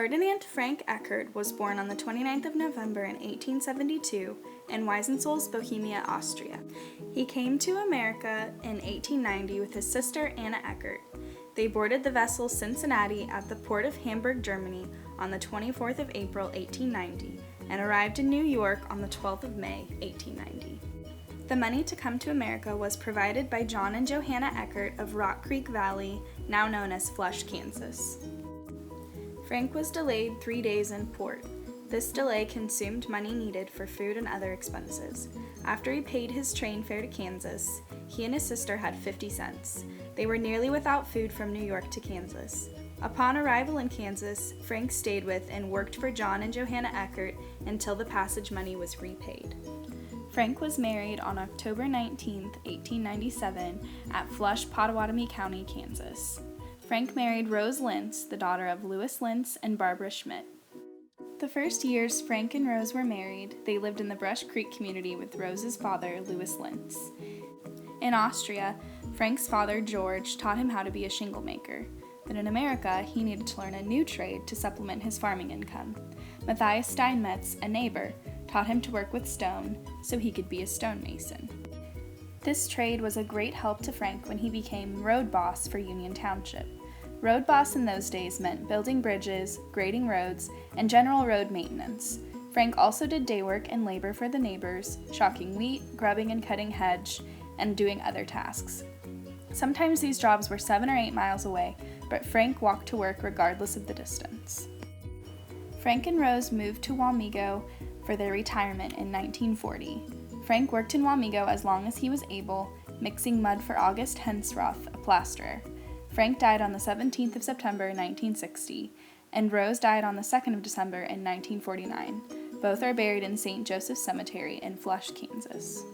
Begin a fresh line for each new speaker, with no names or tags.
Ferdinand Frank Eckart was born on the 29th of November in 1872 in Weissensolz, Bohemia, Austria. He came to America in 1890 with his sister Anna Eckart. They boarded the vessel Cincinnati at the port of Hamburg, Germany on the 24th of April, 1890, and arrived in New York on the 12th of May, 1890. The money to come to America was provided by John and Johanna Eckart of Rock Creek Valley, now known as Flush, Kansas. Frank was delayed 3 days in port. This delay consumed money needed for food and other expenses. After he paid his train fare to Kansas, he and his sister had 50 cents. They were nearly without food from New York to Kansas. Upon arrival in Kansas, Frank stayed with and worked for John and Johanna Eckart until the passage money was repaid. Frank was married on October 19, 1897, at Flush, Pottawatomie County, Kansas. Frank married Rose Lintz, the daughter of Louis Lintz and Barbara Schmidt. The first years Frank and Rose were married, they lived in the Brush Creek community with Rose's father, Louis Lintz. In Austria, Frank's father, George, taught him how to be a shingle maker. But in America, he needed to learn a new trade to supplement his farming income. Matthias Steinmetz, a neighbor, taught him to work with stone so he could be a stonemason. This trade was a great help to Frank when he became road boss for Union Township. Road boss in those days meant building bridges, grading roads, and general road maintenance. Frank also did day work and labor for the neighbors, shocking wheat, grubbing and cutting hedge, and doing other tasks. Sometimes these jobs were 7 or 8 miles away, but Frank walked to work regardless of the distance. Frank and Rose moved to Wamego for their retirement in 1940. Frank worked in Wamego as long as he was able, mixing mud for August Hensroth, a plasterer. Frank died on the 17th of September 1960, and Rose died on the 2nd of December in 1949. Both are buried in St. Joseph's Cemetery in Flush, Kansas.